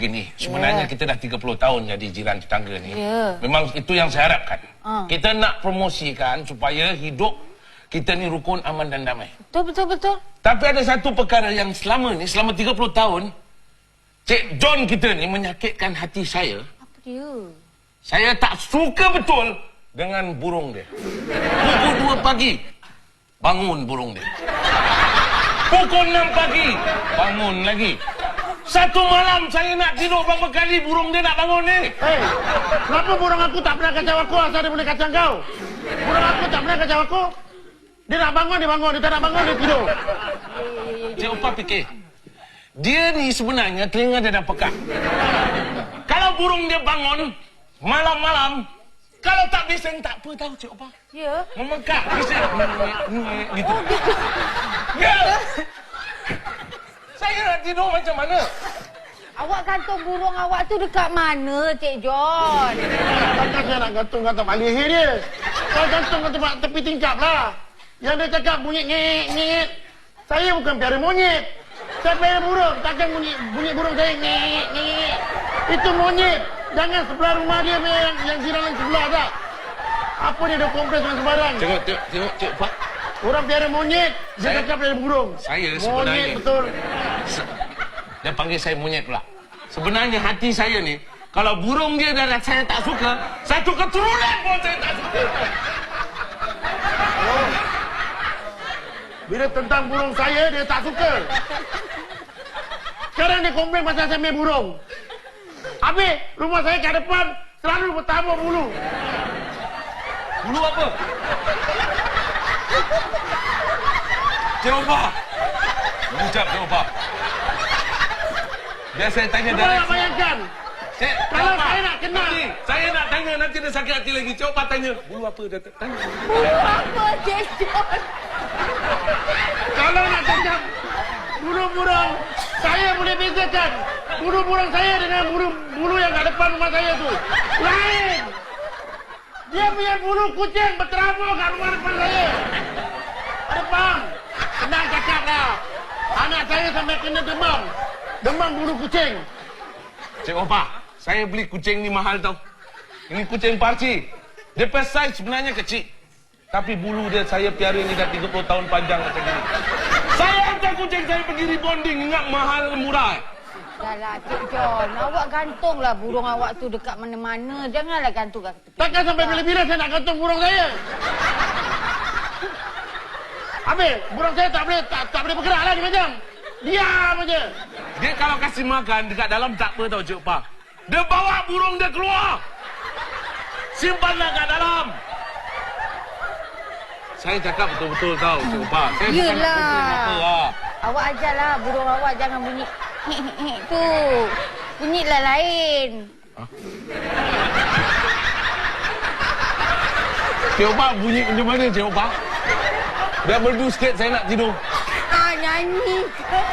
begini. Sebenarnya kita dah 30 tahun jadi jiran tetangga ni. Memang itu yang saya harapkan. Kita nak promosikan supaya hidup kita ni rukun, aman dan damai. Betul. Tapi ada satu perkara yang selama 30 tahun, Cik John kita ni menyakitkan hati saya. Apa dia? Saya tak suka betul dengan burung dia. Pukul 2 pagi, bangun burung dia. Pukul 6 pagi, bangun lagi. Satu malam saya nak tidur berapa kali burung dia nak bangun ni. Hei, kenapa burung aku tak pernah kacau aku asal dia boleh kacau kau? Burung aku tak pernah kacau aku. Dia nak bangun, dia bangun. Dia tak nak bangun, dia tidur. Cik Opa fikir, dia ni sebenarnya telinga dia dah pekat. Kalau burung dia bangun malam-malam, kalau tak bising tak apa tahu Cik Opa. Ya. Memekak bising. Gitu. Ya. Saya nak tidur macam mana? Awak gantung burung awak tu dekat mana, Cik John? Takkan saya nak gantung kat tempat leher dia. Saya gantung kat tempat tepi tingkap lah. Yang dia cakap bunyi ngek. Saya bukan piara monyet. Saya piara burung. Takkan bunyi burung saya ngek. Itu monyet. Jangan sebelah rumah dia yang jiran yang sebelah tak. Apa dia dah kompres dengan sembarang. Tengok Cik Opa. Orang piara monyet. Dia cakap piara burung. Saya sebenarnya. Monyet betul. Dia panggil saya monyet pula. Sebenarnya hati saya ni, kalau burung dia dah saya tak suka, satu keturunan pun saya tak suka. Oh. Bila tentang burung saya, dia tak suka. Sekarang dia komplain pasal saya main burung. Habis, rumah saya kat depan selalu bertabur bulu. Bulu apa? Cik Opa. Ucap Cik Opa. Biar saya tanya Cuba dari... nak bayangkan. Cik, Kalau Opa, saya nak kenal. nanti, saya nak tanya, nanti dia sakit hati lagi. Cik Opa tanya. Bulu apa? Dia tanya. Bulu apa, Cik John? Kalau nak cakap bulu-burung, saya boleh bezakan. Bulu-burung saya dengan bulu yang kat depan rumah saya tu. Lain. Dia punya bulu kucing berterabur kat rumah depan saya. Ada faham? Senang cakap lah. Anak saya sampai kena demam. Demam bulu kucing. Cik Opa, saya beli kucing ni mahal tau. Ini kucing parci. Dia size sebenarnya kecil. Tapi bulu dia saya piara ni dah 30 tahun panjang macam ni. Saya hantar kucing saya pergi rebonding. Ingat mahal murah. Dahlah, Cik John. Awak gantunglah burung awak tu dekat mana-mana. Janganlah gantung kat tepi. Takkan sampai bila-bila saya nak gantung burung saya. Habis, burung saya tak boleh bergerak lah dia macam. Diam aja. Dia kalau kasih makan dekat dalam tak apa tau Cik Opa. Dia bawa burung dia keluar. Simpanlah kat dalam. Saya cakap betul-betul tau Cik Opa. Saya bukan nak kerja apa lah. Awak ajarlah burung awak jangan bunyi tu. Bunyilah lain. Cik Opa bunyi macam mana Cik Opa? Biar merdu sikit saya nak tidur. Nyanyi ke?